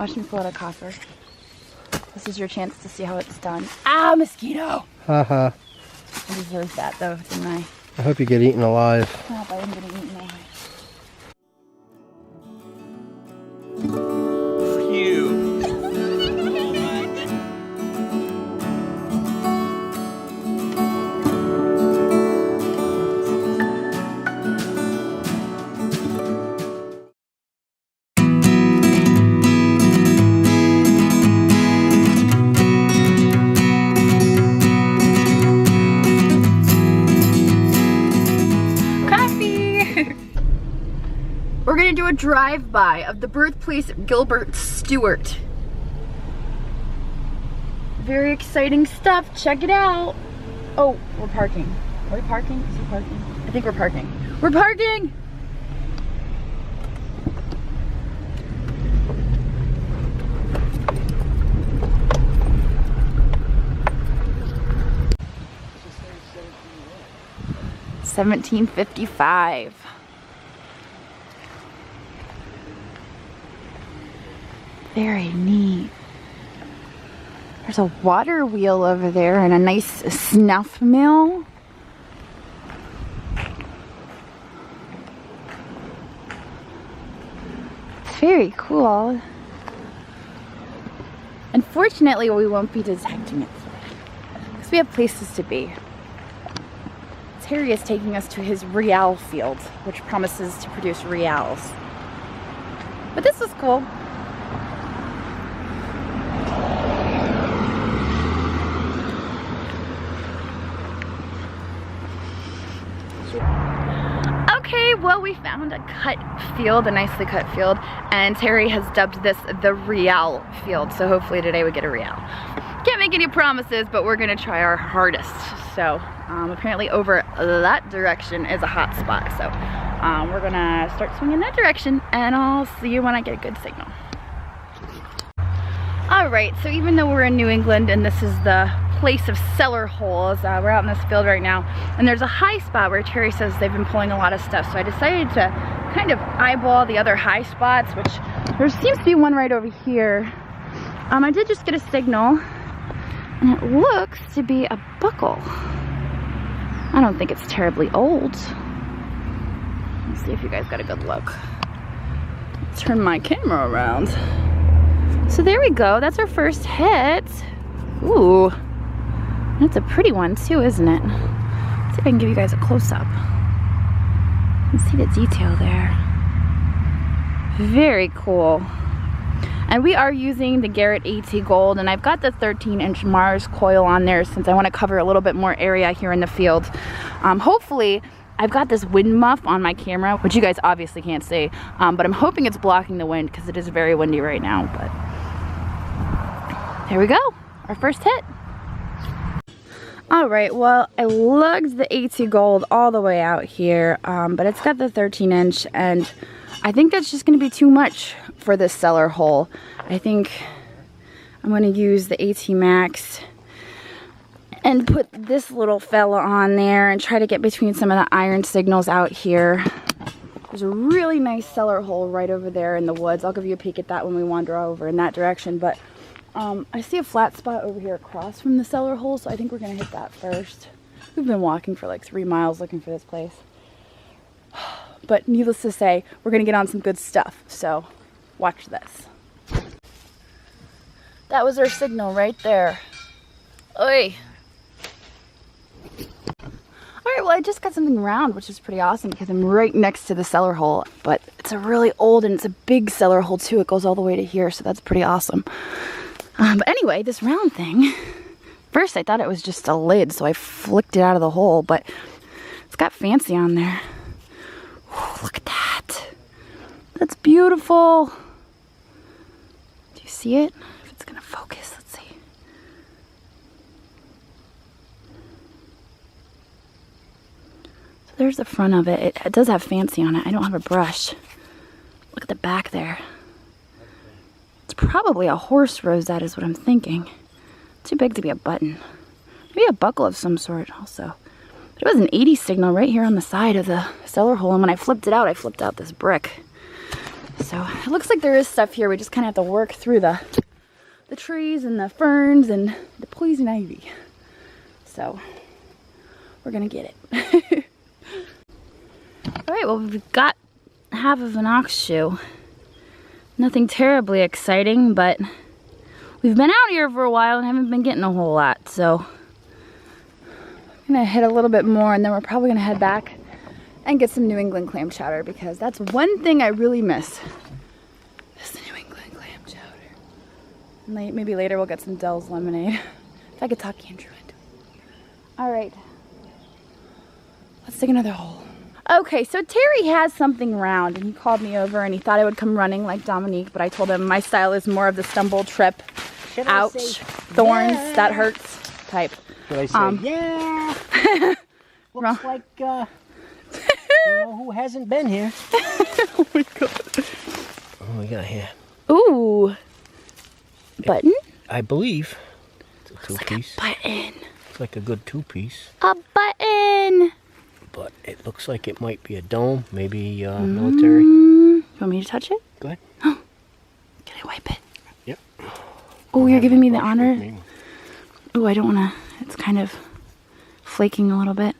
Watch me pull out a copper. This is your chance to see how it's done. Ah, mosquito! Haha. I deserved that though, didn't I? I hope you get eaten alive. I hope I didn't get eaten alive. We're gonna do a drive-by of the birthplace of Gilbert Stuart. Very exciting stuff, check it out. Oh, we're parking. Are we parking? Is he parking? I think we're parking. We're parking! $17.55. Very neat. There's a water wheel over there and a nice snuff mill. It's very cool. Unfortunately, we won't be detecting it because we have places to be. Terry is taking us to his Real field, which promises to produce reals. But this was cool. Okay, well, we found a cut field, a nicely cut field, and Terry has dubbed this the Real field, so hopefully today we get a Real. Can't make any promises, but we're gonna try our hardest. So apparently over that direction is a hot spot, so we're gonna start swinging that direction, and I'll see you when I get a good signal. Alright, so even though we're in New England and this is the place of cellar holes, we're out in this field right now, and there's a high spot where Terry says they've been pulling a lot of stuff, so I decided to kind of eyeball the other high spots, which there seems to be one right over here. I did just get a signal, and it looks to be a buckle. I don't think it's terribly old. Let's see if you guys got a good look. Turn my camera around. So there we go, that's our first hit. Ooh, that's a pretty one too, isn't it? Let's see if I can give you guys a close-up. You can see the detail there. Very cool. And we are using the Garrett AT Gold, and I've got the 13-inch Mars coil on there since I want to cover a little bit more area here in the field. Hopefully, I've got this wind muff on my camera, which you guys obviously can't see, but I'm hoping it's blocking the wind because it is very windy right now. But there we go, our first hit. All right, well, I lugged the AT Gold all the way out here, but it's got the 13-inch, and I think that's just gonna be too much for this cellar hole. I think I'm gonna use the AT Max and put this little fella on there and try to get between some of the iron signals out here. There's a really nice cellar hole right over there in the woods. I'll give you a peek at that when we wander over in that direction, but I see a flat spot over here across from the cellar hole, so I think we're gonna hit that first. We've been walking for like 3 miles looking for this place. But needless to say, we're gonna get on some good stuff, so watch this. That was our signal right there. Oi! Alright, well, I just got something round, which is pretty awesome because I'm right next to the cellar hole, but it's a really old and it's a big cellar hole too. It goes all the way to here, so that's pretty awesome. But anyway, this round thing, first I thought it was just a lid, so I flicked it out of the hole, but it's got fancy on there. Ooh, look at that. That's beautiful. Do you see it? If it's gonna focus, let's see. So there's the front of it. It does have fancy on it. I don't have a brush. Look at the back there. It's probably a horse rosette is what I'm thinking. Too big to be a button. Maybe a buckle of some sort also. But it was an 80 signal right here on the side of the cellar hole, and when I flipped it out, I flipped out this brick. So it looks like there is stuff here. We just kind of have to work through the trees and the ferns and the poison ivy. So we're gonna get it. All right, well, we've got half of an ox shoe. Nothing terribly exciting, but we've been out here for a while and haven't been getting a whole lot, so I'm gonna hit a little bit more and then we're probably gonna head back and get some New England clam chowder, because that's one thing I really miss. Is the New England clam chowder. And maybe later we'll get some Dell's lemonade. If I could talk Andrew into it. All right, let's dig another hole. Okay, so Terry has something round and he called me over and he thought I would come running like Dominique, but I told him my style is more of the stumble, trip, ouch, thorns, yeah, that hurts type. Should I say, yeah? Looks like, you know who hasn't been here. Oh my God. What do we got here? Ooh. Button? I believe it's a two-piece. Like a button. It's like a good two-piece. A button. But it looks like it might be a dome, maybe military. You want me to touch it? Go ahead. Can I wipe it? Yep. Oh, you're giving me the honor? Oh, I don't want to. It's kind of flaking a little bit.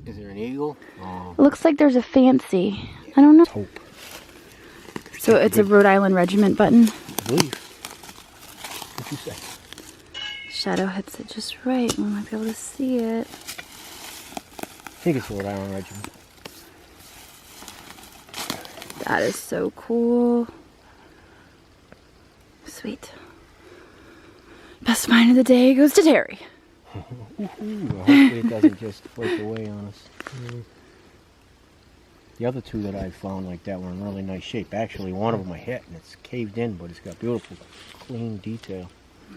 Is there an eagle? Looks like there's a fancy. I don't know. Let's hope. So it's a Rhode Island Regiment button. I believe. What you say? Shadow hits it just right. We might be able to see it. I think it's Rhode Island Regiment. That is so cool. Sweet. Best find of the day goes to Terry. Hopefully it doesn't just flake away on us. The other two that I found like that were in really nice shape. Actually, one of them I hit and it's caved in, but it's got beautiful, clean detail.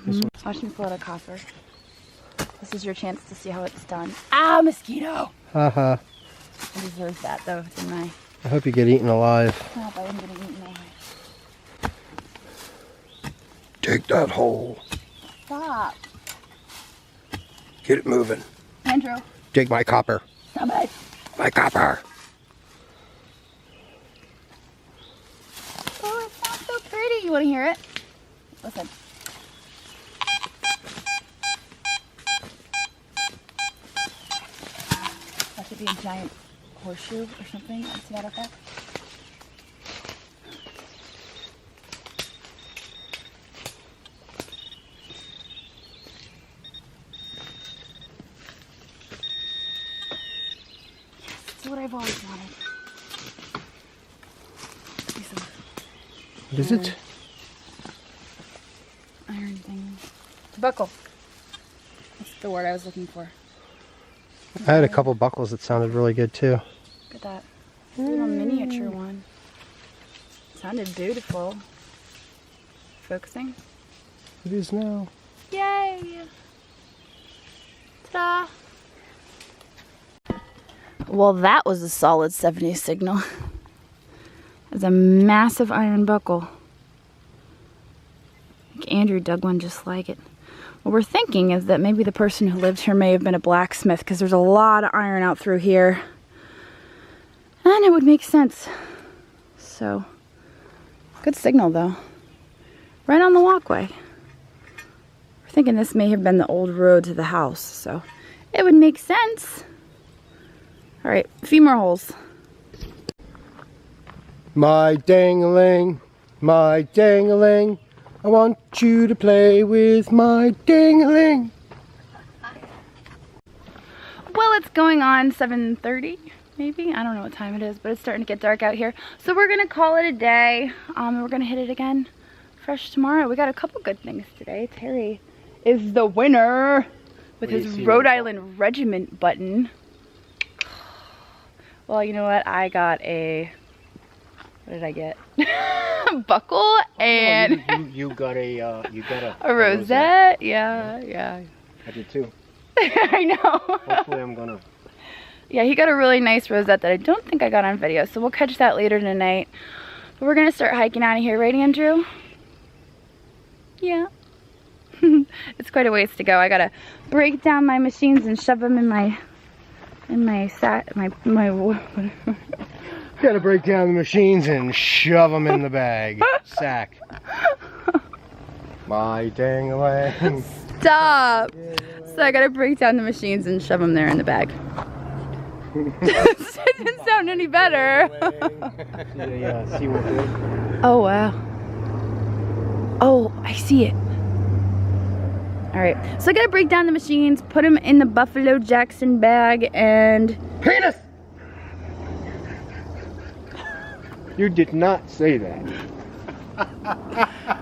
This one. Watch me pull out a copper. This is your chance to see how it's done. Ah, mosquito! Haha. I deserved that though, didn't I? I hope you get eaten alive. No, but I'm gonna eat my. Dig that hole. Stop. Get it moving. Andrew. Dig my copper. Stop it. My copper. Oh, it sounds so pretty. You wanna hear it? Listen. That should be a giant horseshoe or something. See that effect? That's what I've always wanted. What is it? Iron thing. It's a buckle. That's the word I was looking for. I had a couple buckles that sounded really good too. Look at that. Little miniature one. Sounded beautiful. Focusing. It is now. Yay! Ta-da! Well, that was a solid 70 signal. It's a massive iron buckle. I think Andrew dug one just like it. What we're thinking is that maybe the person who lived here may have been a blacksmith, because there's a lot of iron out through here. And it would make sense. So, good signal though. Right on the walkway. We're thinking this may have been the old road to the house, so it would make sense. All right, a few more holes. My dang-a-ling, my dang-a-ling. I want you to play with my ding-a-ling. Well, it's going on 7:30, maybe. I don't know what time it is, but it's starting to get dark out here. So we're gonna call it a day. We're gonna hit it again fresh tomorrow. We got a couple good things today. Terry is the winner with his Rhode Island Regiment button. Well, you know what? I got a, what did I get? Buckle and you got a rosette. Yeah. I did too. I know. Hopefully I'm gonna. Yeah, he got a really nice rosette that I don't think I got on video, so we'll catch that later tonight. But we're gonna start hiking out of here, right, Andrew? Yeah. It's quite a ways to go. I gotta break down my machines and shove them in my Gotta break down the machines and shove them in the bag. Sack. My dang-a-lang. Stop. So I gotta break down the machines and shove them there in the bag. This doesn't sound any better. Yeah, see what good. Oh, wow. Oh, I see it. All right, so I gotta break down the machines, put them in the Buffalo Jackson bag, and... Penis! You did not say that.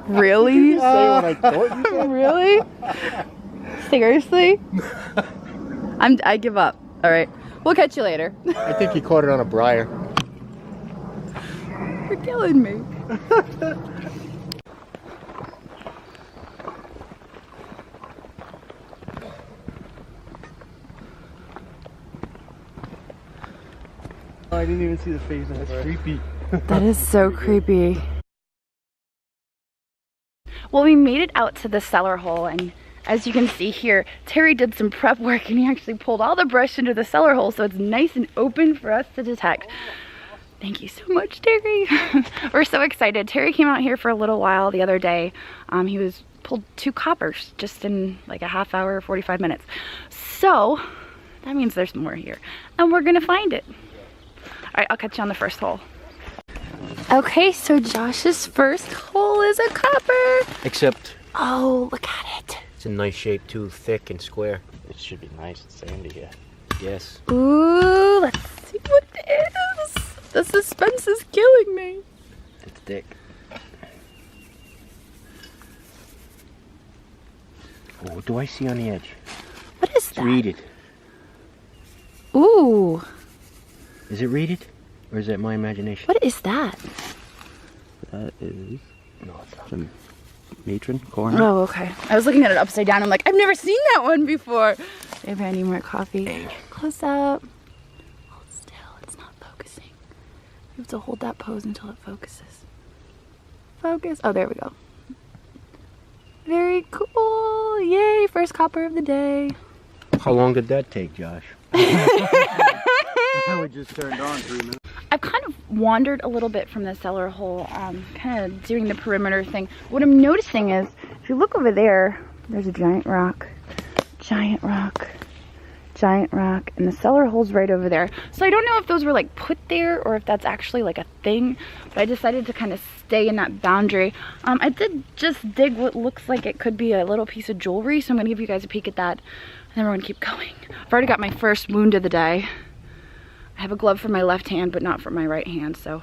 Really? Say what I thought you said. Really? Seriously? I give up. All right, we'll catch you later. I think he caught it on a briar. You're killing me. I didn't even see the face. That's creepy. That is so creepy. Well, we made it out to the cellar hole, and as you can see here, Terry did some prep work and he actually pulled all the brush into the cellar hole so it's nice and open for us to detect. Thank you so much, Terry. We're so excited. Terry came out here for a little while the other day. He pulled 2 coppers just in like a half hour, 45 minutes. So that means there's more here and we're gonna find it. All right, I'll catch you on the first hole. Okay, so Josh's first hole is a copper. Except Oh, look at it. it's in nice shape too, thick and square. It should be nice and sandy here. Yes. Ooh, let's see what it is. The suspense is killing me. It's thick. Oh, what do I see on the edge? What is It's that? reeded. Ooh, Is it reeded? Or is that my imagination? what is that? That is No, it's not. some matron corn. Oh, okay. I was looking at it upside down. I'm like, I've never seen that one before. Maybe I need more coffee. Close up. Hold still. It's not focusing. You have to hold that pose until it focuses. Focus. Oh, there we go. Very cool. Yay, first copper of the day. How long did that take, Josh? We just turned on 3 minutes. I've kind of wandered a little bit from the cellar hole, kind of doing the perimeter thing. What I'm noticing is, if you look over there, there's a giant rock, giant rock, giant rock, and the cellar hole's right over there. So I don't know if those were like put there or if that's actually like a thing, but I decided to kind of stay in that boundary. I did just dig what looks like it could be a little piece of jewelry, so I'm gonna give you guys a peek at that, and then we're gonna keep going. I've already got my first wound of the day. I have a glove for my left hand, but not for my right hand, so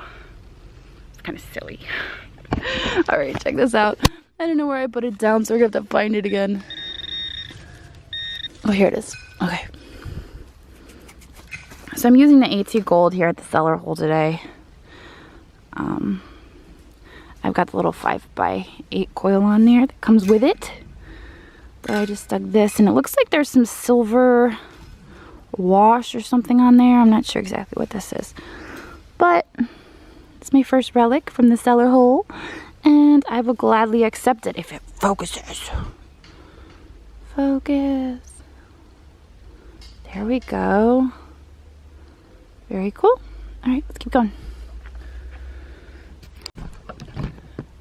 it's kind of silly. All right, check this out. I don't know where I put it down, so we're gonna have to find it again. Oh, here it is. Okay. So I'm using the AT Gold here at the cellar hole today. I've got the little 5x8 coil on there that comes with it. But I just stuck this, and it looks like there's some silver wash or something on there. I'm not sure exactly what this is, but it's my first relic from the cellar hole, and I will gladly accept it if it focuses. Focus. There we go. Very cool. All right, let's keep going.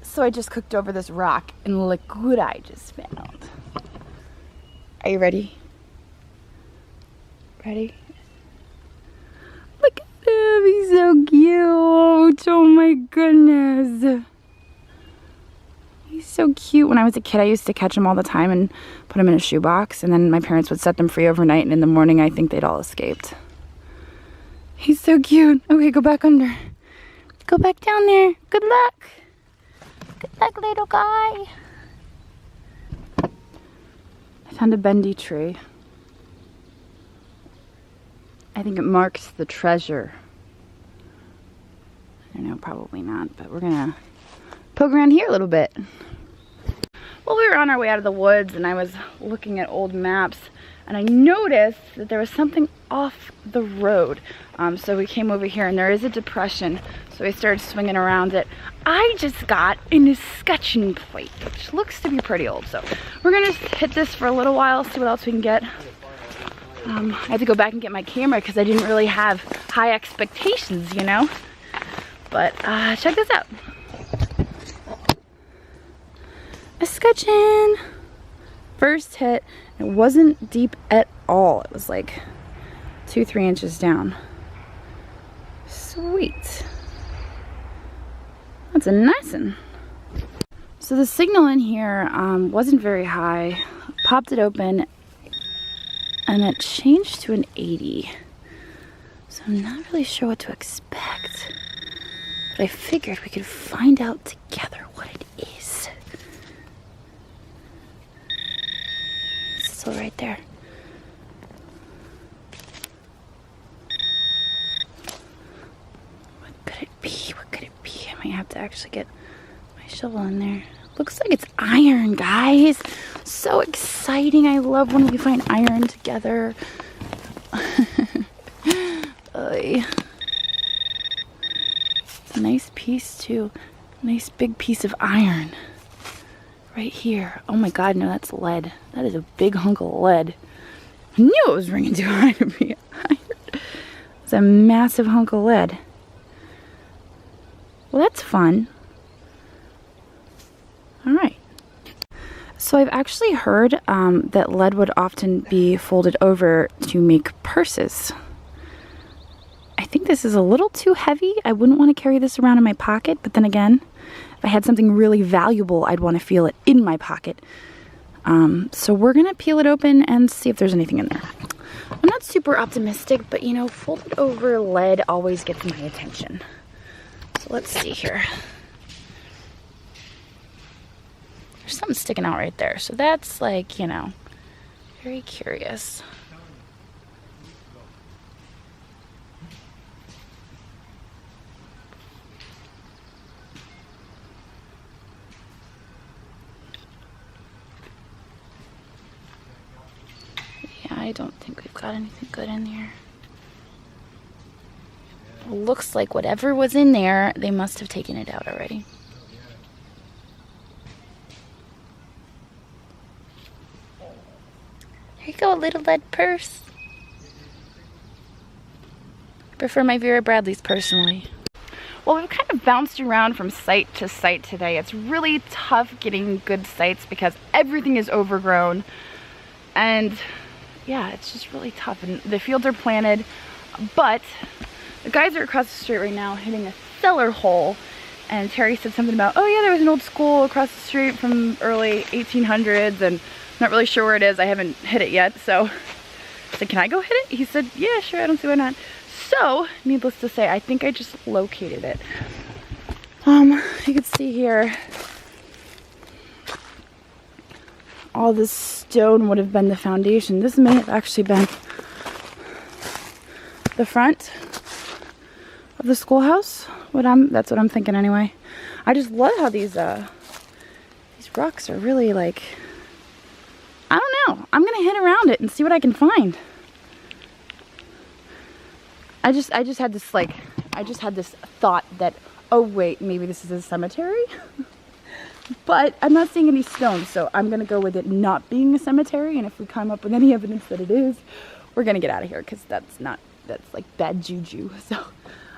So I just cooked over this rock, and look what I just found. Are you ready? Ready? Look at him, he's so cute. Oh my goodness. He's so cute. When I was a kid, I used to catch them all the time and put them in a shoebox, and then my parents would set them free overnight, and in the morning I think they'd all escaped. He's so cute. Okay, go back under. Go back down there. Good luck. Good luck, little guy. I found a bendy tree. I think it marks the treasure. I don't know, probably not, but we're gonna poke around here a little bit. Well, we were on our way out of the woods, and I was looking at old maps, and I noticed that there was something off the road. So we came over here, and there is a depression, so we started swinging around it. I just got an escutcheon plate, which looks to be pretty old, so we're gonna hit this for a little while, see what else we can get. I had to go back and get my camera because I didn't really have high expectations, you know? But check this out. Escutcheon. First hit. It wasn't deep at all. It was like 2-3 inches down. Sweet. That's a nice one. So the signal in here wasn't very high. Popped it open and it changed to an 80. So I'm not really sure what to expect. But I figured we could find out together what it is. It's still right there. What could it be? What could it be? I might have to actually get my shovel in there. Looks like it's iron, guys. So exciting. I love when we find iron together. It's a nice piece too. Nice big piece of iron. Right here. Oh my god, no, that's lead. That is a big hunk of lead. I knew it was ringing too high to be iron. It's a massive hunk of lead. Well, that's fun. Alright. So I've actually heard that lead would often be folded over to make purses. I think this is a little too heavy. I wouldn't want to carry this around in my pocket, but then again, if I had something really valuable, I'd want to feel it in my pocket. So we're going to peel it open and see if there's anything in there. I'm not super optimistic, but you know, folded over lead always gets my attention. So let's see here. There's something sticking out right there. So that's like, you know, very curious. Yeah, I don't think we've got anything good in there. It looks like whatever was in there, they must have taken it out already. Here you go, a little lead purse. I prefer my Vera Bradley's personally. Well, we've kind of bounced around from site to site today. It's really tough getting good sites because everything is overgrown. And yeah, it's just really tough. And the fields are planted, but the guys are across the street right now hitting a cellar hole. And Terry said something about, oh yeah, there was an old school across the street from early 1800s, and not really sure where it is. I haven't hit it yet, so I said, can I go hit it? He said, yeah, sure, I don't see why not. So, needless to say, I think I just located it. You can see here, all this stone would have been the foundation. This may have actually been the front of the schoolhouse. That's what I'm thinking anyway. I just love how these rocks are really like, I don't know. I'm gonna hit around it and see what I can find. I just had this thought that, oh wait, maybe this is a cemetery. But I'm not seeing any stones, so I'm gonna go with it not being a cemetery. And if we come up with any evidence that it is, we're gonna get out of here because that's like bad juju. So,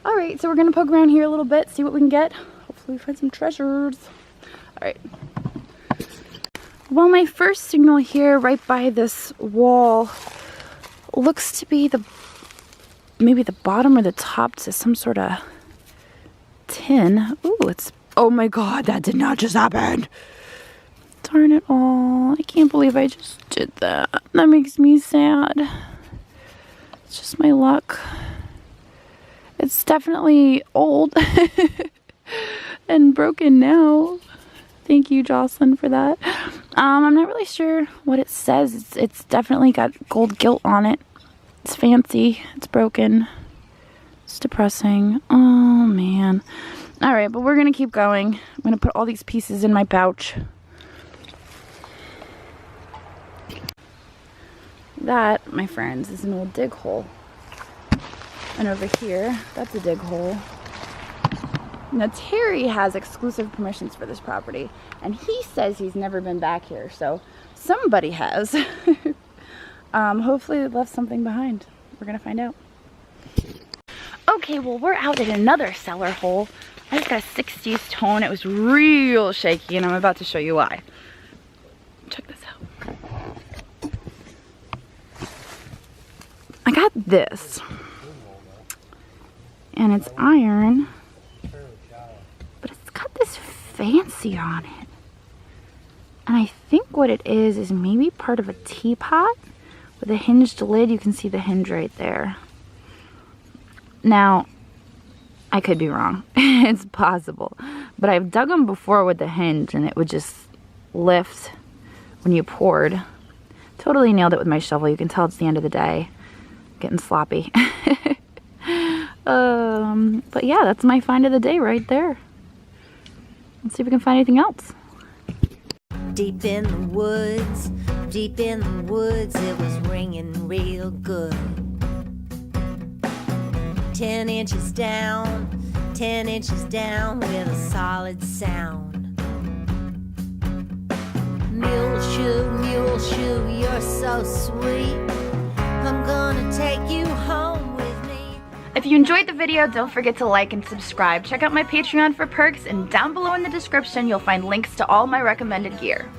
all right, so we're gonna poke around here a little bit, see what we can get. Hopefully, we find some treasures. All right. Well, my first signal here, right by this wall, looks to be maybe the bottom or the top to some sort of tin. Ooh, oh my god, that did not just happen. Darn it all. I can't believe I just did that. That makes me sad. It's just my luck. It's definitely old and broken now. Thank you, Jocelyn, for that. I'm not really sure what it says. It's definitely got gold gilt on it. It's fancy. It's broken. It's depressing. Oh, man. All right, but we're going to keep going. I'm going to put all these pieces in my pouch. That, my friends, is an old dig hole. And over here, that's a dig hole. Now, Terry has exclusive permissions for this property, and he says he's never been back here, so somebody has. Hopefully they left something behind. We're gonna find out. Okay, well, we're out at another cellar hole. I just got a 60s tone. It was real shaky, and I'm about to show you why. Check this out. I got this. And it's iron. But it's got this fancy on it. And I think what it is maybe part of a teapot with a hinged lid. You can see the hinge right there. Now, I could be wrong. It's possible. But I've dug them before with the hinge and it would just lift when you poured. Totally nailed it with my shovel. You can tell it's the end of the day. Getting sloppy. But yeah, that's my find of the day right there. Let's see if we can find anything else. Deep in the woods, it was ringing real good. 10 inches down with a solid sound. Mule shoe, you're so sweet. I'm gonna take you home with me. If you enjoyed the video, don't forget to like and subscribe. Check out my Patreon for perks, and down below in the description, you'll find links to all my recommended gear.